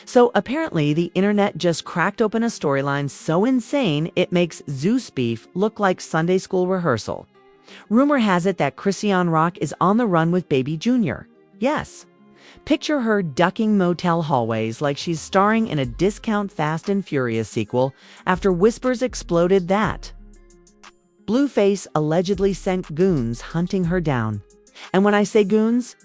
So apparently the internet just cracked open a storyline so insane it makes Zeus beef look like Sunday school rehearsal. Rumor has it that Chrisean Rock is on the run with Baby Jr. Yes. Picture her ducking motel hallways like she's starring in a discount Fast and Furious sequel after whispers exploded that Blueface allegedly sent goons hunting her down. And when I say goons,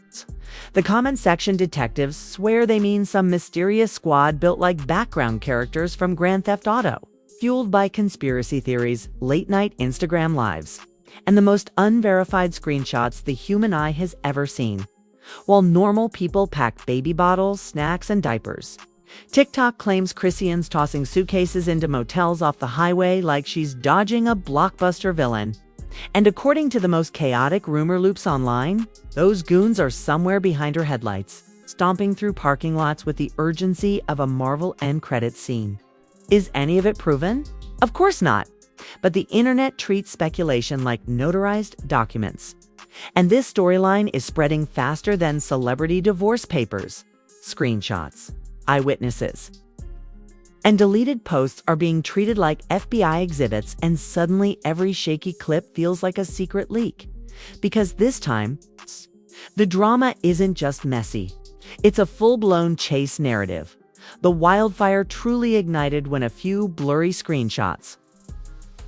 the comment section detectives swear they mean some mysterious squad built like background characters from Grand Theft Auto, fueled by conspiracy theories, late-night Instagram lives, and the most unverified screenshots the human eye has ever seen. While normal people pack baby bottles, snacks, and diapers, TikTok claims Chrisean's tossing suitcases into motels off the highway like she's dodging a blockbuster villain. And according to the most chaotic rumor loops online, those goons are somewhere behind her headlights, stomping through parking lots with the urgency of a Marvel end credits scene. Is any of it proven? Of course not. But the internet treats speculation like notarized documents. And this storyline is spreading faster than celebrity divorce papers, screenshots, eyewitnesses. And deleted posts are being treated like FBI exhibits, and suddenly every shaky clip feels like a secret leak. Because this time, the drama isn't just messy. It's a full-blown chase narrative. The wildfire truly ignited when a few blurry screenshots,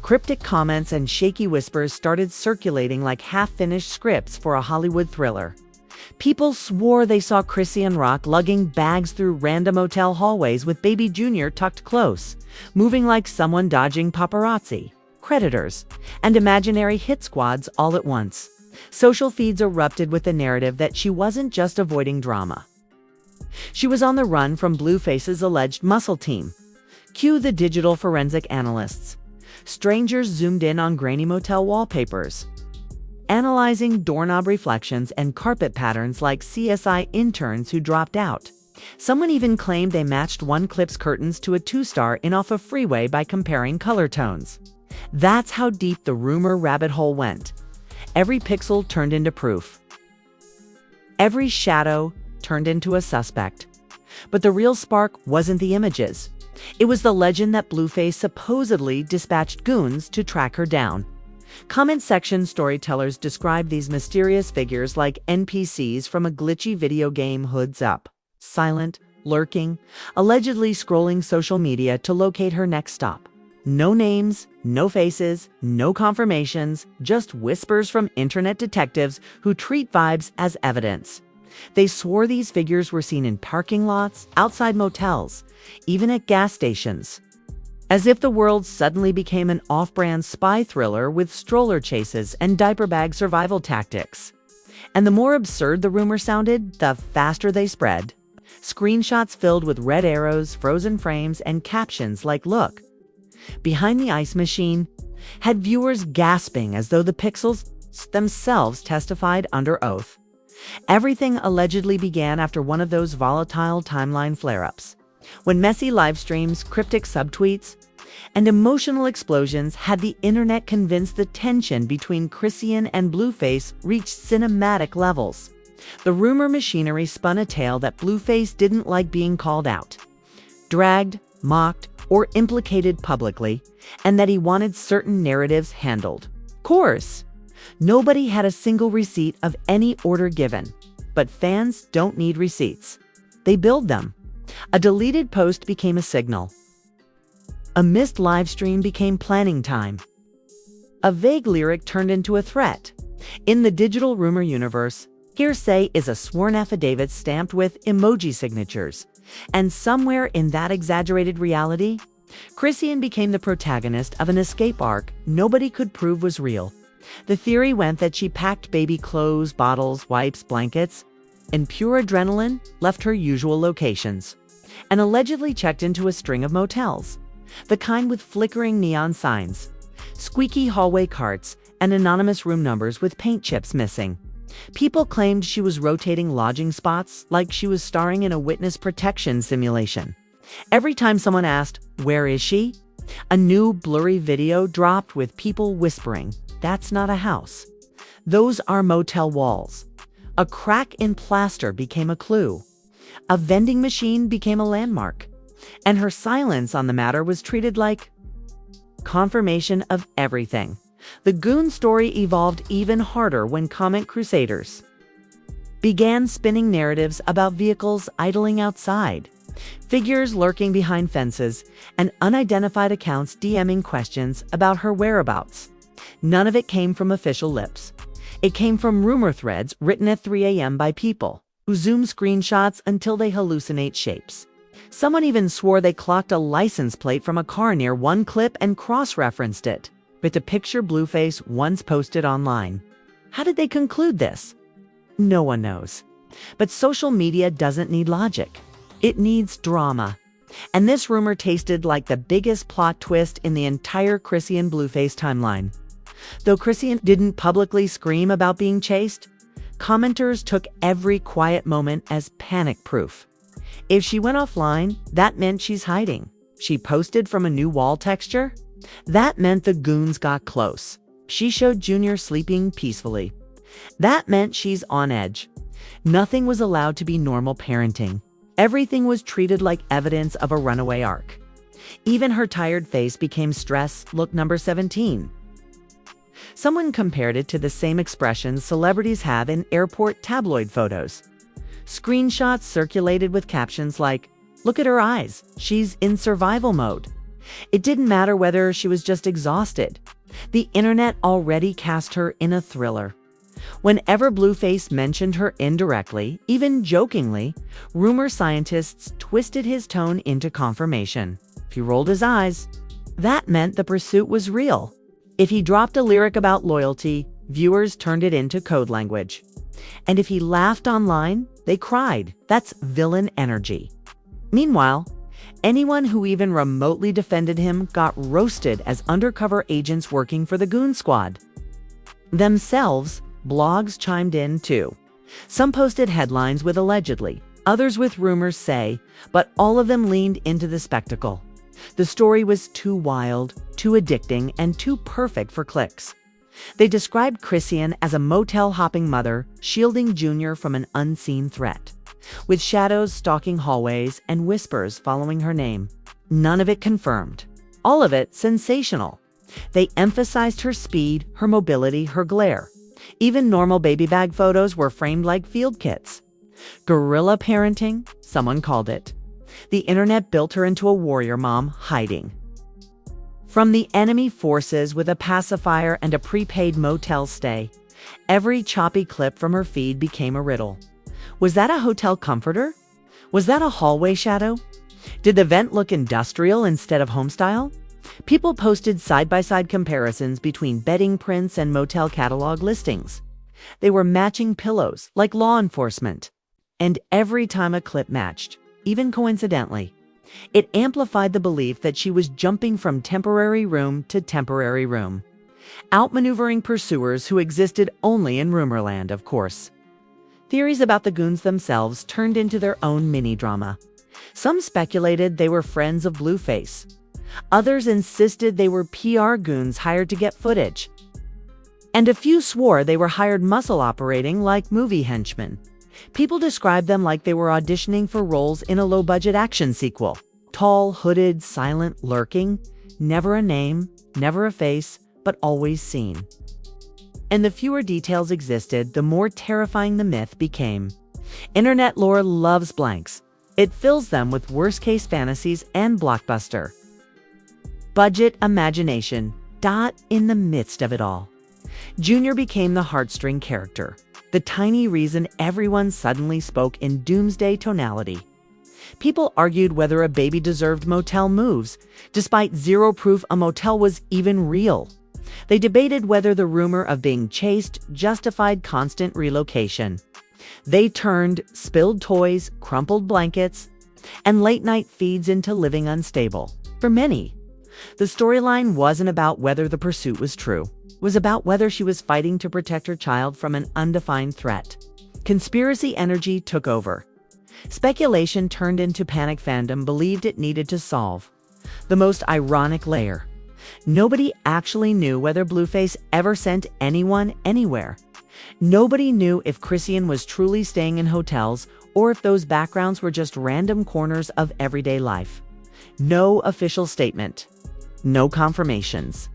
cryptic comments, and shaky whispers started circulating like half-finished scripts for a Hollywood thriller. People swore they saw Chrisean Rock lugging bags through random hotel hallways with Baby Jr. tucked close, moving like someone dodging paparazzi, creditors, and imaginary hit squads all at once. Social feeds erupted with the narrative that she wasn't just avoiding drama. She was on the run from Blueface's alleged muscle team. Cue the digital forensic analysts. Strangers zoomed in on grainy motel wallpapers, analyzing doorknob reflections and carpet patterns like CSI interns who dropped out. Someone even claimed they matched one clip's curtains to a two-star in off a freeway by comparing color tones. That's how deep the rumor rabbit hole went. Every pixel turned into proof. Every shadow turned into a suspect. But the real spark wasn't the images. It was the legend that Blueface supposedly dispatched goons to track her down. Comment section storytellers describe these mysterious figures like NPCs from a glitchy video game Hoods Up, silent, lurking, allegedly scrolling social media to locate her next stop. No names, no faces, no confirmations, just whispers from internet detectives who treat vibes as evidence. They swore these figures were seen in parking lots, outside motels, even at gas stations. As if the world suddenly became an off-brand spy thriller with stroller chases and diaper bag survival tactics. And the more absurd the rumor sounded, the faster they spread. Screenshots filled with red arrows, frozen frames, and captions like, "Look behind the ice machine," had viewers gasping as though the pixels themselves testified under oath. Everything allegedly began after one of those volatile timeline flare-ups, when messy live streams, cryptic subtweets, and emotional explosions had the internet convinced the tension between Chrisean and Blueface reached cinematic levels. The rumor machinery spun a tale that Blueface didn't like being called out, dragged, mocked, or implicated publicly, and that he wanted certain narratives handled. Of course, nobody had a single receipt of any order given, but fans don't need receipts. They build them. A deleted post became a signal. A missed livestream became planning time. A vague lyric turned into a threat. In the digital rumor universe, hearsay is a sworn affidavit stamped with emoji signatures. And somewhere in that exaggerated reality, Chrisean became the protagonist of an escape arc nobody could prove was real. The theory went that she packed baby clothes, bottles, wipes, blankets, and pure adrenaline left her usual locations, and allegedly checked into a string of motels. The kind with flickering neon signs, squeaky hallway carts, and anonymous room numbers with paint chips missing. People claimed she was rotating lodging spots like she was starring in a witness protection simulation. Every time someone asked, "Where is she?" a new blurry video dropped with people whispering, "That's not a house. Those are motel walls." A crack in plaster became a clue. A vending machine became a landmark, and her silence on the matter was treated like confirmation of everything. The Goon story evolved even harder when comment crusaders began spinning narratives about vehicles idling outside, figures lurking behind fences, and unidentified accounts DMing questions about her whereabouts. None of it came from official lips. It came from rumor threads written at 3 a.m. by people who zoom screenshots until they hallucinate shapes. Someone even swore they clocked a license plate from a car near one clip and cross-referenced it with the picture Blueface once posted online. How did they conclude this? No one knows. But social media doesn't need logic. It needs drama. And this rumor tasted like the biggest plot twist in the entire Chrisean Blueface timeline. Though Chrisean didn't publicly scream about being chased, commenters took every quiet moment as panic proof. If she went offline, that meant she's hiding. She posted from a new wall texture? That meant the Goons got close. She showed Junior sleeping peacefully. That meant she's on edge. Nothing was allowed to be normal parenting. Everything was treated like evidence of a runaway arc. Even her tired face became stress look number 17. Someone compared it to the same expressions celebrities have in airport tabloid photos. Screenshots circulated with captions like, "Look at her eyes, she's in survival mode." It didn't matter whether she was just exhausted. The internet already cast her in a thriller. Whenever Blueface mentioned her indirectly, even jokingly, rumor scientists twisted his tone into confirmation. If he rolled his eyes, that meant the pursuit was real. If he dropped a lyric about loyalty, viewers turned it into code language. And if he laughed online, they cried. That's villain energy. Meanwhile, anyone who even remotely defended him got roasted as undercover agents working for the Goon Squad. Themselves, blogs chimed in too. Some posted headlines with allegedly, others with rumors say, but all of them leaned into the spectacle. The story was too wild, too addicting, and too perfect for clicks. They described Chrisean as a motel-hopping mother shielding Junior from an unseen threat, with shadows stalking hallways and whispers following her name. None of it confirmed. All of it sensational. They emphasized her speed, her mobility, her glare. Even normal baby bag photos were framed like field kits. Guerrilla parenting, someone called it. The internet built her into a warrior mom hiding from the enemy forces with a pacifier and a prepaid motel stay. Every choppy clip from her feed became a riddle. Was that a hotel comforter? Was that a hallway shadow? Did the vent look industrial instead of homestyle? People posted side-by-side comparisons between bedding prints and motel catalog listings. They were matching pillows, like law enforcement. And every time a clip matched, even coincidentally, it amplified the belief that she was jumping from temporary room to temporary room, outmaneuvering pursuers who existed only in rumorland, of course. Theories about the Goons themselves turned into their own mini-drama. Some speculated they were friends of Blueface. Others insisted they were PR goons hired to get footage. And a few swore they were hired muscle operating like movie henchmen. People described them like they were auditioning for roles in a low-budget action sequel. Tall, hooded, silent, lurking. Never a name, never a face, but always seen. And the fewer details existed, the more terrifying the myth became. Internet lore loves blanks. It fills them with worst-case fantasies and blockbuster budget imagination. In the midst of it all, Junior became the heartstring character, the tiny reason everyone suddenly spoke in doomsday tonality. People argued whether a baby deserved motel moves, despite zero proof a motel was even real. They debated whether the rumor of being chased justified constant relocation. They turned spilled toys, crumpled blankets, and late-night feeds into living unstable. For many, the storyline wasn't about whether the pursuit was true. It was about whether she was fighting to protect her child from an undefined threat. Conspiracy energy took over. Speculation turned into panic fandom believed it needed to solve. The most ironic layer. Nobody actually knew whether Blueface ever sent anyone anywhere. Nobody knew if Chrisean was truly staying in hotels or if those backgrounds were just random corners of everyday life. No official statement. No confirmations.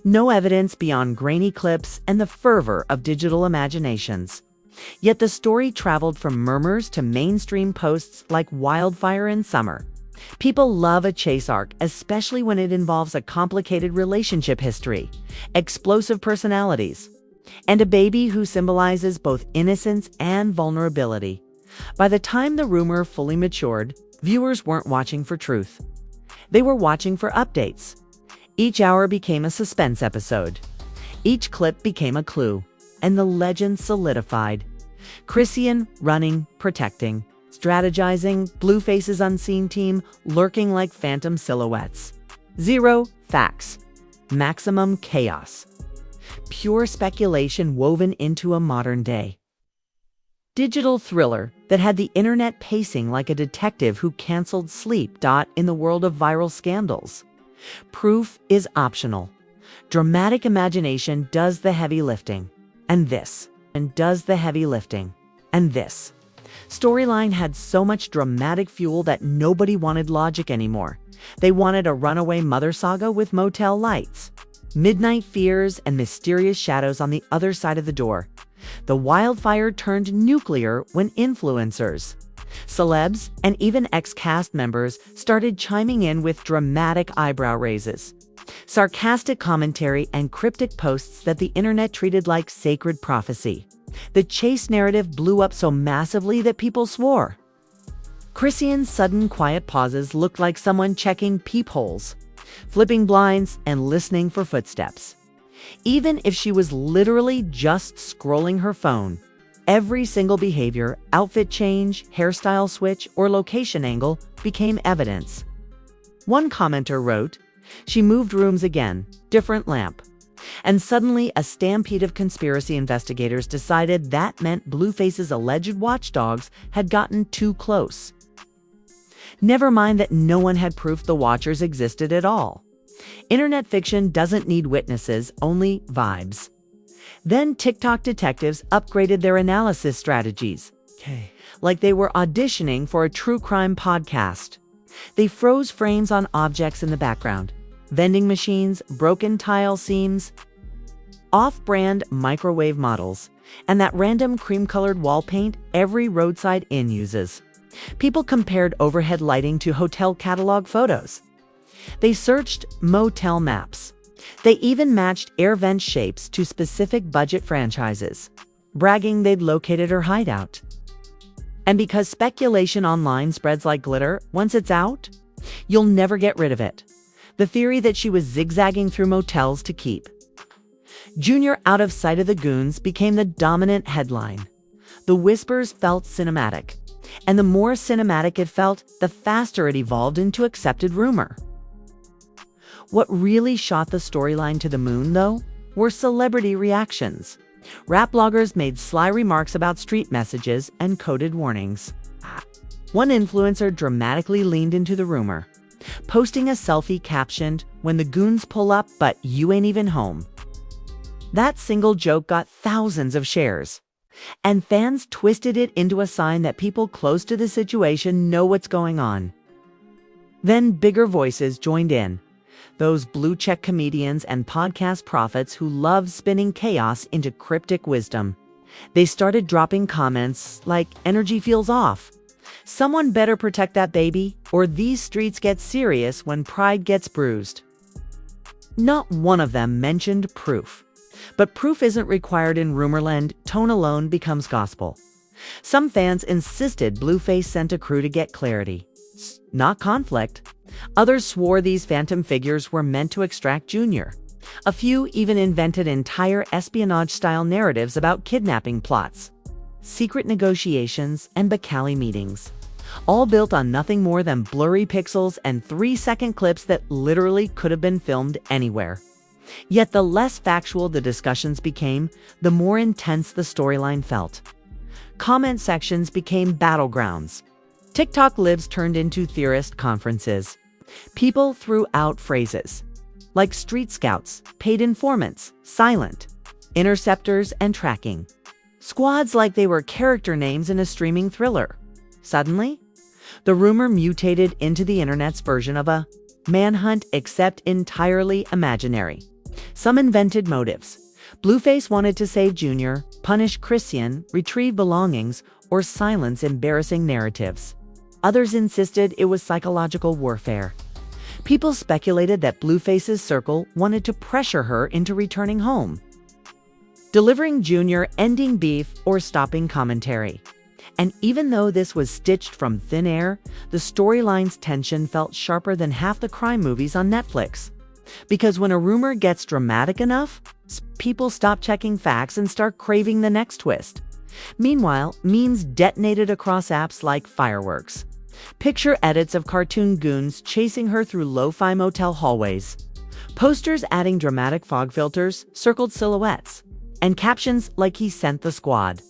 No evidence beyond grainy clips and the fervor of digital imaginations. Yet the story traveled from murmurs to mainstream posts like wildfire in summer. People love a chase arc, especially when it involves a complicated relationship history, explosive personalities, and a baby who symbolizes both innocence and vulnerability. By the time the rumor fully matured, viewers weren't watching for truth. They were watching for updates. Each hour became a suspense episode. Each clip became a clue, and the legend solidified. Chrisean running, protecting, strategizing, Blueface's unseen team lurking like phantom silhouettes. Zero facts. Maximum chaos. Pure speculation woven into a modern day. Digital thriller that had the internet pacing like a detective who canceled sleep. In the world of viral scandals. Proof is optional. Dramatic imagination does the heavy lifting. And this. Storyline had so much dramatic fuel that nobody wanted logic anymore. They wanted a runaway mother saga with motel lights, midnight fears, and mysterious shadows on the other side of the door. The wildfire turned nuclear when influencers, celebs, and even ex-cast members started chiming in with dramatic eyebrow raises, sarcastic commentary, and cryptic posts that the internet treated like sacred prophecy. The chase narrative blew up so massively that people swore. Chrisean's sudden quiet pauses looked like someone checking peepholes, flipping blinds, and listening for footsteps. Even if she was literally just scrolling her phone, every single behavior, outfit change, hairstyle switch, or location angle became evidence. One commenter wrote, "She moved rooms again, different lamp." And suddenly, a stampede of conspiracy investigators decided that meant Blueface's alleged watchdogs had gotten too close. Never mind that no one had proof the Watchers existed at all. Internet fiction doesn't need witnesses, only vibes. Then TikTok detectives upgraded their analysis strategies. Like they were auditioning for a true crime podcast. They froze frames on objects in the background. Vending machines, broken tile seams, off-brand microwave models, and that random cream-colored wall paint every roadside inn uses. People compared overhead lighting to hotel catalog photos. They searched motel maps. They even matched air vent shapes to specific budget franchises, bragging they'd located her hideout. And because speculation online spreads like glitter, once it's out, you'll never get rid of it. The theory that she was zigzagging through motels to keep Junior out of sight of the Goons became the dominant headline. The whispers felt cinematic, and the more cinematic it felt, the faster it evolved into accepted rumor. What really shot the storyline to the moon, though, were celebrity reactions. Rap bloggers made sly remarks about street messages and coded warnings. One influencer dramatically leaned into the rumor, posting a selfie captioned, "When the Goons pull up, but you ain't even home." That single joke got thousands of shares, and fans twisted it into a sign that people close to the situation know what's going on. Then bigger voices joined in. Those blue-check comedians and podcast prophets who love spinning chaos into cryptic wisdom. They started dropping comments like, "Energy feels off," "Someone better protect that baby," or "These streets get serious when pride gets bruised." Not one of them mentioned proof. But proof isn't required in rumorland. Tone alone becomes gospel. Some fans insisted Blueface sent a crew to get clarity, not conflict. Others swore these phantom figures were meant to extract Junior. A few even invented entire espionage-style narratives about kidnapping plots, secret negotiations, and Bacali meetings, all built on nothing more than blurry pixels and 3-second clips that literally could have been filmed anywhere. Yet the less factual the discussions became, the more intense the storyline felt. Comment sections became battlegrounds. TikTok lives turned into theorist conferences. People threw out phrases like street scouts, paid informants, silent, interceptors, and tracking. Squads like they were character names in a streaming thriller. Suddenly, the rumor mutated into the internet's version of a manhunt, except entirely imaginary. Some invented motives. Blueface wanted to save Junior, punish Chrisean, retrieve belongings, or silence embarrassing narratives. Others insisted it was psychological warfare. People speculated that Blueface's circle wanted to pressure her into returning home, delivering Junior, ending beef, or stopping commentary. And even though this was stitched from thin air, the storyline's tension felt sharper than half the crime movies on Netflix. Because when a rumor gets dramatic enough, people stop checking facts and start craving the next twist. Meanwhile, memes detonated across apps like fireworks. Picture edits of cartoon goons chasing her through lo-fi motel hallways. Posters adding dramatic fog filters, circled silhouettes, and captions like "he sent the squad."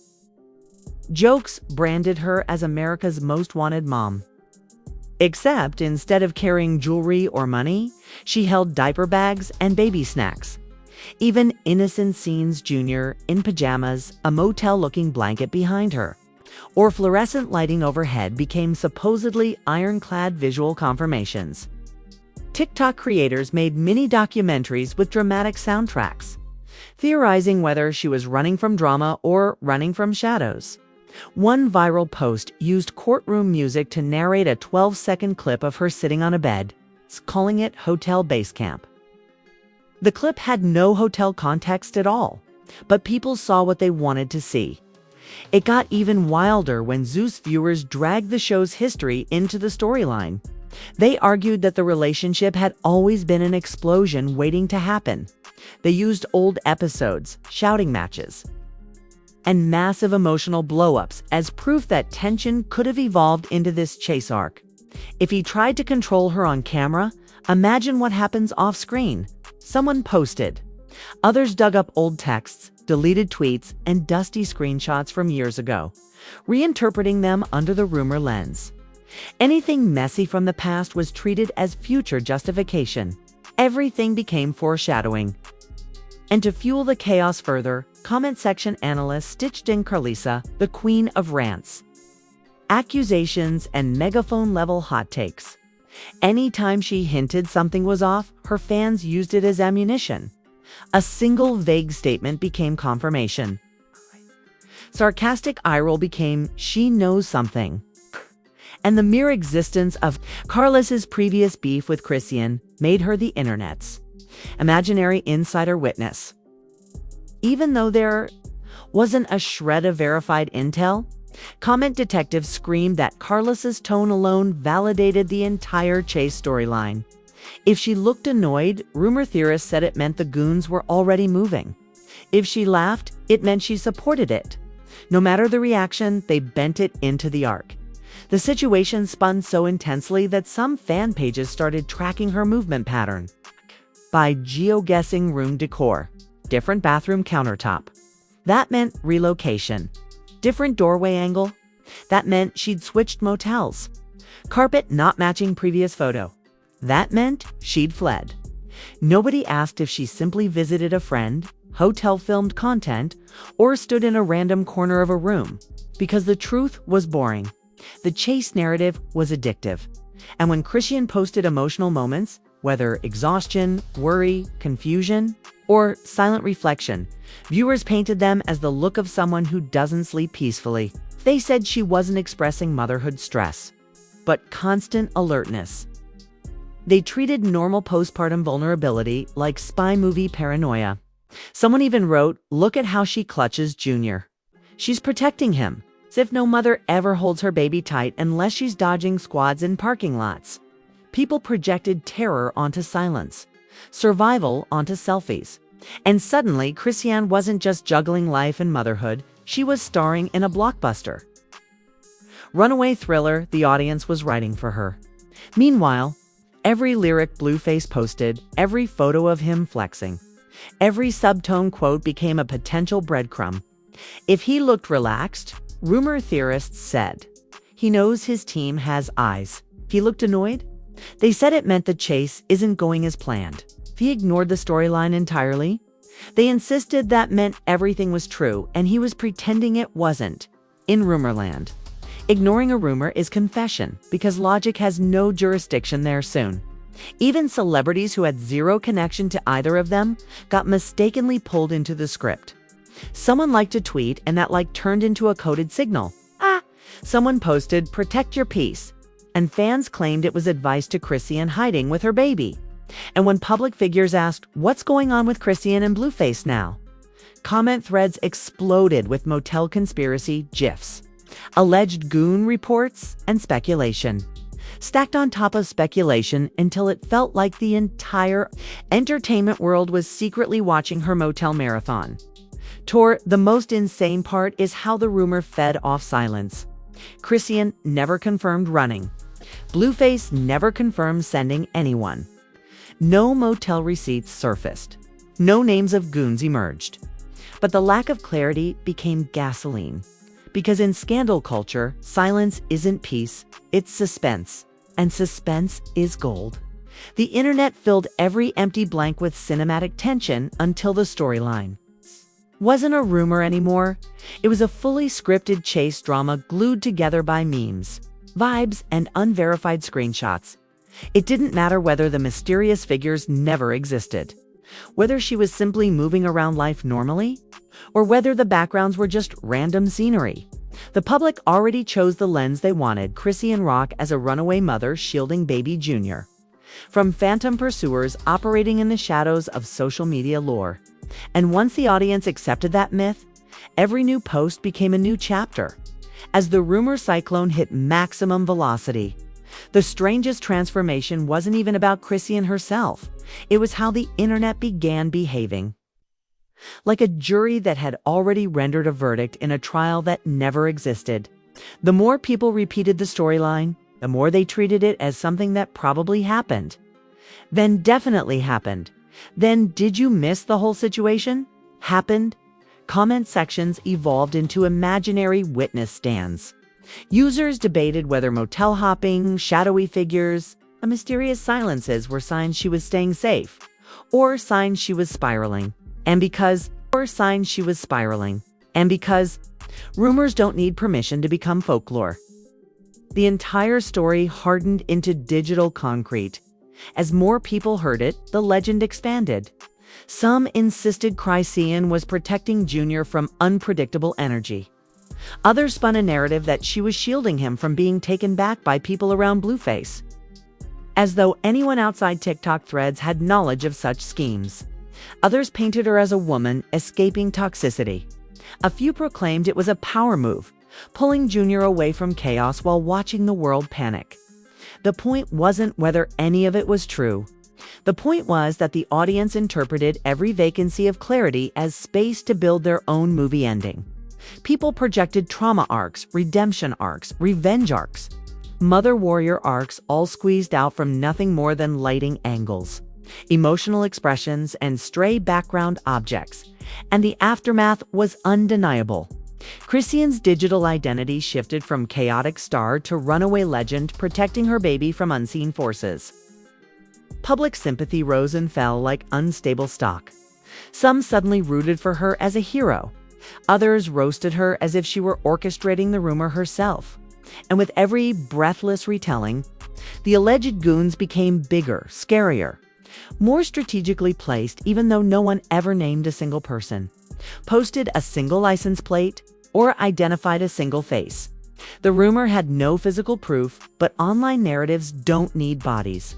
Jokes branded her as America's most wanted mom. Except instead of carrying jewelry or money, she held diaper bags and baby snacks. Even innocent scenes, Junior in pajamas, a motel-looking blanket behind her, or fluorescent lighting overhead, became supposedly ironclad visual confirmations. TikTok creators made mini documentaries with dramatic soundtracks, theorizing whether she was running from drama or running from shadows. One viral post used courtroom music to narrate a 12-second clip of her sitting on a bed, calling it Hotel Base Camp. The clip had no hotel context at all, but people saw what they wanted to see. It got even wilder when Zeus viewers dragged the show's history into the storyline. They argued that the relationship had always been an explosion waiting to happen. They used old episodes, shouting matches, and massive emotional blow-ups as proof that tension could have evolved into this chase arc. If he tried to control her on camera, imagine what happens off-screen. Someone posted. Others dug up old texts, deleted tweets, and dusty screenshots from years ago, reinterpreting them under the rumor lens. Anything messy from the past was treated as future justification. Everything became foreshadowing. And to fuel the chaos further, comment section analysts stitched in Carlisa, the queen of rants, accusations, and megaphone-level hot takes. Anytime she hinted something was off, her fans used it as ammunition. A single vague statement became confirmation. Sarcastic eye roll became "she knows something." And the mere existence of Carlos's previous beef with Chrisean made her the internet's imaginary insider witness. Even though there wasn't a shred of verified intel, comment detectives screamed that Carlos's tone alone validated the entire chase storyline. If she looked annoyed, rumor theorists said it meant the goons were already moving. If she laughed, it meant she supported it. No matter the reaction, they bent it into the arc. The situation spun so intensely that some fan pages started tracking her movement pattern by geo-guessing room decor. Different bathroom countertop. That meant relocation. Different doorway angle. That meant she'd switched motels. Carpet not matching previous photo. That meant she'd fled. Nobody asked if she simply visited a friend, hotel-filmed content, or stood in a random corner of a room, because the truth was boring. The chase narrative was addictive. And when Chrisean posted emotional moments, whether exhaustion, worry, confusion, or silent reflection, viewers painted them as the look of someone who doesn't sleep peacefully. They said she wasn't expressing motherhood stress, but constant alertness. They treated normal postpartum vulnerability like spy movie paranoia. Someone even wrote, "Look at how she clutches Junior. She's protecting him, as if no mother ever holds her baby tight unless she's dodging squads in parking lots." People projected terror onto silence, survival onto selfies. And suddenly, Chrisean wasn't just juggling life and motherhood, she was starring in a blockbuster runaway thriller the audience was writing for her. Meanwhile, every lyric Blueface posted, every photo of him flexing, every subtone quote became a potential breadcrumb. If he looked relaxed, rumor theorists said, he knows his team has eyes. If he looked annoyed, they said it meant the chase isn't going as planned. If he ignored the storyline entirely, They insisted that meant everything was true, and he was pretending it wasn't. In Rumorland, ignoring a rumor is confession, because logic has no jurisdiction there soon. Even celebrities who had zero connection to either of them got mistakenly pulled into the script. Someone liked a tweet, and that like turned into a coded signal. Someone posted, "Protect your peace," and fans claimed it was advice to Chrisean hiding with her baby. And when public figures asked, "What's going on with Chrisean and Blueface now?" comment threads exploded with motel conspiracy gifs, alleged goon reports, and speculation. Stacked on top of speculation until it felt like the entire entertainment world was secretly watching her motel marathon. The most insane part is how the rumor fed off silence. Chrisean never confirmed running. Blueface never confirmed sending anyone. No motel receipts surfaced. No names of goons emerged. But the lack of clarity became gasoline. Because in scandal culture, silence isn't peace, it's suspense. And suspense is gold. The internet filled every empty blank with cinematic tension until the storyline wasn't a rumor anymore. It was a fully scripted chase drama glued together by memes, vibes, and unverified screenshots. It didn't matter whether the mysterious figures never existed, whether she was simply moving around life normally, or whether the backgrounds were just random scenery. The public already chose the lens they wanted: Chrisean Rock as a runaway mother shielding baby Junior from phantom pursuers operating in the shadows of social media lore. And once the audience accepted that myth, every new post became a new chapter. As the rumor cyclone hit maximum velocity, the strangest transformation wasn't even about Chrisean herself. It was how the internet began behaving. Like a jury that had already rendered a verdict in a trial that never existed. The more people repeated the storyline, the more they treated it as something that probably happened. Then definitely happened. Then did you miss the whole situation? Happened? Comment sections evolved into imaginary witness stands. Users debated whether motel hopping, shadowy figures, and mysterious silences were signs she was staying safe, or signs she was spiraling. And because rumors don't need permission to become folklore. The entire story hardened into digital concrete. As more people heard it, the legend expanded. Some insisted Chrisean was protecting Junior from unpredictable energy. Others spun a narrative that she was shielding him from being taken back by people around Blueface, as though anyone outside TikTok threads had knowledge of such schemes. Others painted her as a woman escaping toxicity. A few proclaimed it was a power move, pulling Junior away from chaos while watching the world panic. The point wasn't whether any of it was true. The point was that the audience interpreted every vacancy of clarity as space to build their own movie ending. People projected trauma arcs, redemption arcs, revenge arcs, mother warrior arcs, all squeezed out from nothing more than lighting angles, emotional expressions, and stray background objects. And the aftermath was undeniable. Chrisean's digital identity shifted from chaotic star to runaway legend protecting her baby from unseen forces. Public sympathy rose and fell like unstable stock. Some suddenly rooted for her as a hero. Others roasted her as if she were orchestrating the rumor herself. And with every breathless retelling, the alleged goons became bigger, scarier, more strategically placed, even though no one ever named a single person, posted a single license plate, or identified a single face. The rumor had no physical proof, but online narratives don't need bodies.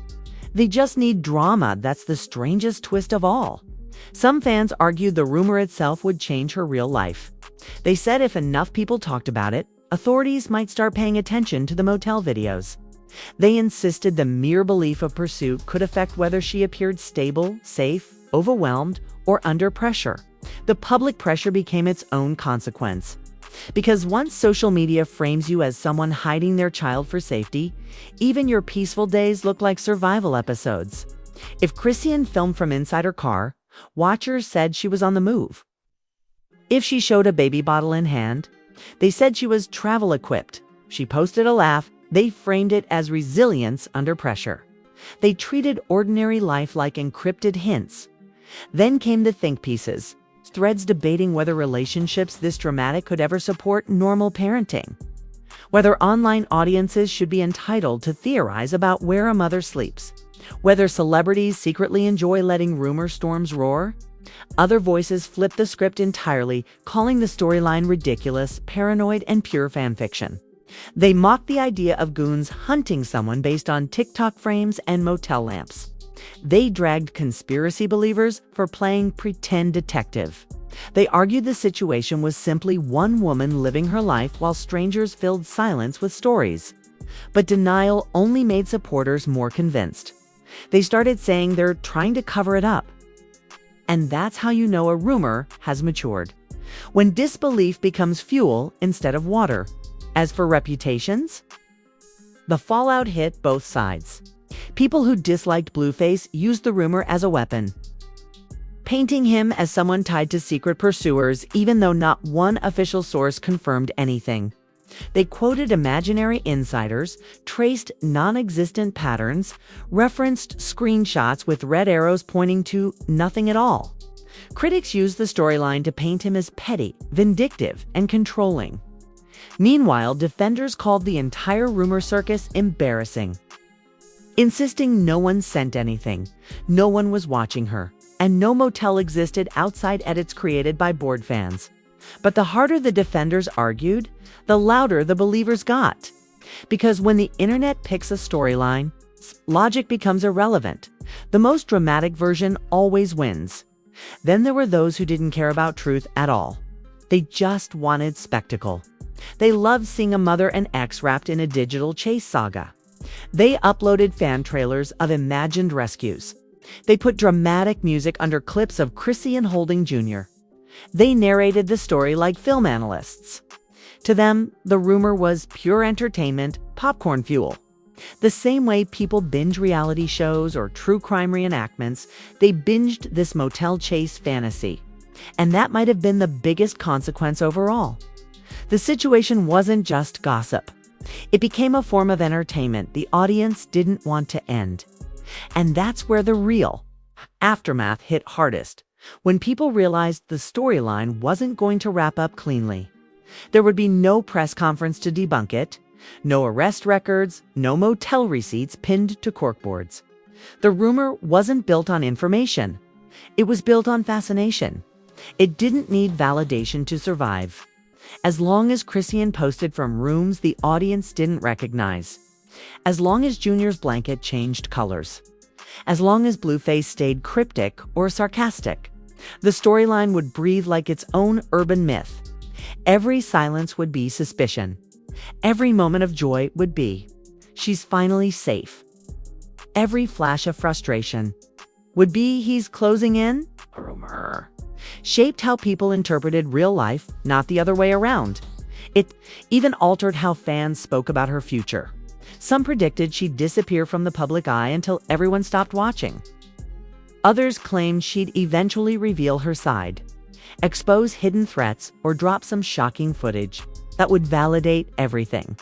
They just need drama. That's the strangest twist of all. Some fans argued the rumor itself would change her real life. They said if enough people talked about it, authorities might start paying attention to the motel videos. They insisted the mere belief of pursuit could affect whether she appeared stable, safe, overwhelmed, or under pressure. The public pressure became its own consequence. Because once social media frames you as someone hiding their child for safety, even your peaceful days look like survival episodes. If Chrisean filmed from inside her car, watchers said she was on the move. If she showed a baby bottle in hand, they said she was travel equipped. She posted a laugh. They framed it as resilience under pressure. They treated ordinary life like encrypted hints. Then came the think pieces, threads debating whether relationships this dramatic could ever support normal parenting, whether online audiences should be entitled to theorize about where a mother sleeps, whether celebrities secretly enjoy letting rumor storms roar. Other voices flipped the script entirely, calling the storyline ridiculous, paranoid, and pure fanfiction. They mocked the idea of Goons hunting someone based on TikTok frames and motel lamps. They dragged conspiracy believers for playing pretend detective. They argued the situation was simply one woman living her life while strangers filled silence with stories. But denial only made supporters more convinced. They started saying they're trying to cover it up. And that's how you know a rumor has matured, when disbelief becomes fuel instead of water. As for reputations, the fallout hit both sides. People who disliked Blueface used the rumor as a weapon, painting him as someone tied to secret pursuers, even though not one official source confirmed anything. They quoted imaginary insiders, traced non-existent patterns, referenced screenshots with red arrows pointing to nothing at all. Critics used the storyline to paint him as petty, vindictive, and controlling. Meanwhile, defenders called the entire rumor circus embarrassing, insisting no one sent anything, no one was watching her, and no motel existed outside edits created by bored fans. But the harder the defenders argued, the louder the believers got. Because when the internet picks a storyline, logic becomes irrelevant. The most dramatic version always wins. Then there were those who didn't care about truth at all. They just wanted spectacle. They loved seeing a mother and ex wrapped in a digital chase saga. They uploaded fan trailers of imagined rescues. They put dramatic music under clips of Chrisean holding Jr. They narrated the story like film analysts. To them, the rumor was pure entertainment, popcorn fuel. The same way people binge reality shows or true crime reenactments, they binged this motel chase fantasy. And that might have been the biggest consequence overall. The situation wasn't just gossip. It became a form of entertainment the audience didn't want to end. And that's where the real aftermath hit hardest, when people realized the storyline wasn't going to wrap up cleanly. There would be no press conference to debunk it, no arrest records, no motel receipts pinned to corkboards. The rumor wasn't built on information. It was built on fascination. It didn't need validation to survive. As long as Chrisean posted from rooms the audience didn't recognize, as long as Junior's blanket changed colors, as long as Blueface stayed cryptic or sarcastic, the storyline would breathe like its own urban myth. Every silence would be suspicion. Every moment of joy would be, she's finally safe. Every flash of frustration would be, he's closing in. A rumor shaped how people interpreted real life, not the other way around. It even altered how fans spoke about her future. Some predicted she'd disappear from the public eye until everyone stopped watching. Others claimed she'd eventually reveal her side, expose hidden threats, or drop some shocking footage that would validate everything.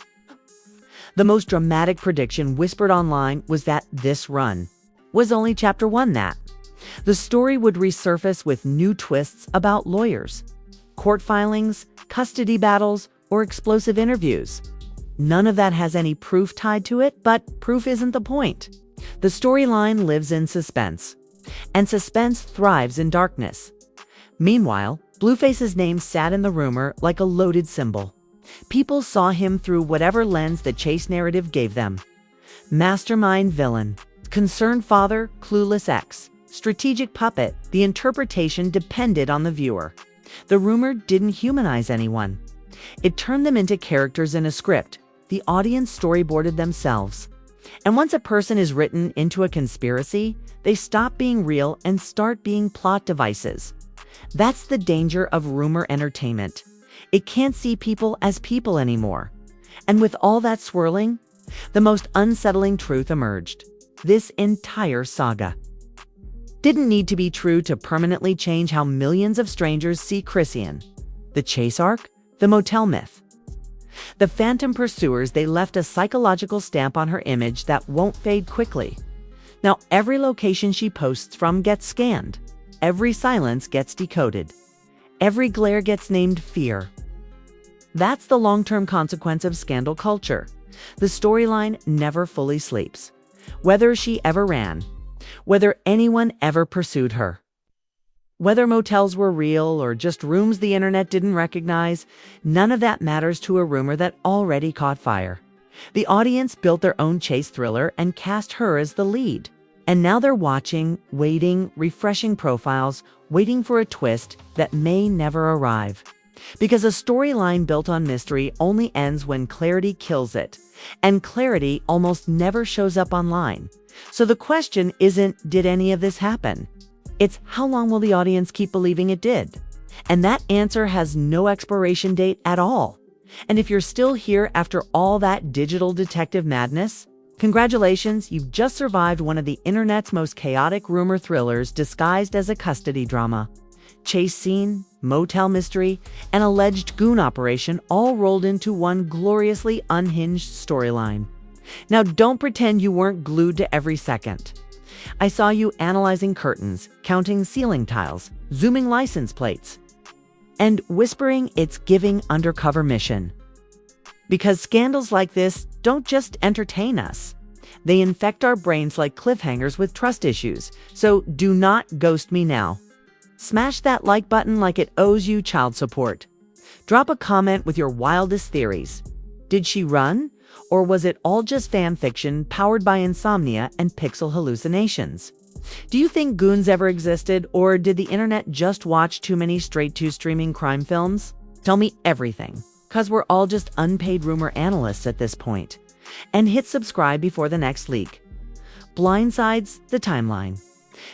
The most dramatic prediction whispered online was that this run was only chapter 1, that the story would resurface with new twists about lawyers, court filings, custody battles, or explosive interviews. None of that has any proof tied to it, but proof isn't the point. The storyline lives in suspense, and suspense thrives in darkness. Meanwhile, Blueface's name sat in the rumor like a loaded symbol. People saw him through whatever lens the chase narrative gave them. Mastermind villain, concerned father, clueless ex, strategic puppet. The interpretation depended on the viewer. The rumor didn't humanize anyone. It turned them into characters in a script. The audience storyboarded themselves. And once a person is written into a conspiracy, they stop being real and start being plot devices. That's the danger of rumor entertainment. It can't see people as people anymore. And with all that swirling, the most unsettling truth emerged. This entire saga didn't need to be true to permanently change how millions of strangers see Chrisean. The chase arc, the motel myth, the phantom pursuers, they left a psychological stamp on her image that won't fade quickly. Now every location she posts from gets scanned. every silence gets decoded. Every glare gets named fear. That's the long-term consequence of scandal culture. The storyline never fully sleeps. Whether she ever ran, whether anyone ever pursued her, whether motels were real or just rooms the internet didn't recognize, none of that matters to a rumor that already caught fire. The audience built their own chase thriller and cast her as the lead. And now they're watching, waiting, refreshing profiles, waiting for a twist that may never arrive. Because a storyline built on mystery only ends when clarity kills it. And clarity almost never shows up online. So the question isn't, did any of this happen? It's how long will the audience keep believing it did? And that answer has no expiration date at all. And if you're still here after all that digital detective madness, congratulations, you've just survived one of the internet's most chaotic rumor thrillers disguised as a custody drama. Chase scene, motel mystery, and alleged goon operation all rolled into one gloriously unhinged storyline. Now don't pretend you weren't glued to every second. I saw you analyzing curtains, counting ceiling tiles, zooming license plates, and whispering it's giving undercover mission. Because scandals like this don't just entertain us. They infect our brains like cliffhangers with trust issues. So do not ghost me now. Smash that like button like it owes you child support. Drop a comment with your wildest theories. Did she run? Or was it all just fan fiction powered by insomnia and pixel hallucinations? Do you think Goons ever existed, or did the internet just watch too many straight-to-streaming crime films? Tell me everything, cause we're all just unpaid rumor analysts at this point. And hit subscribe before the next leak. Blindsides, the timeline.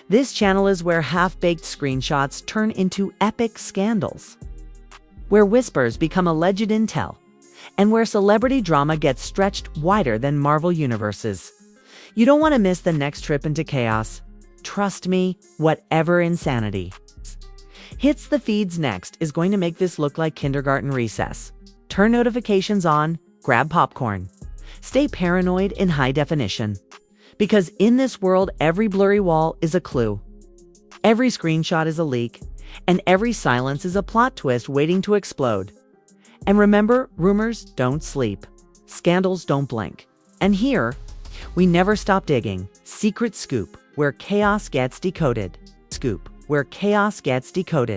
This channel is where half-baked screenshots turn into epic scandals, where whispers become alleged intel, and where celebrity drama gets stretched wider than Marvel universes. You don't want to miss the next trip into chaos. Trust me, whatever insanity hits the feeds next is going to make this look like kindergarten recess. Turn notifications on, grab popcorn. Stay paranoid in high definition. Because in this world, every blurry wall is a clue. Every screenshot is a leak, and every silence is a plot twist waiting to explode. And remember, rumors don't sleep. Scandals don't blink. And here, we never stop digging. Secret Scoop, where chaos gets decoded. Scoop, where chaos gets decoded.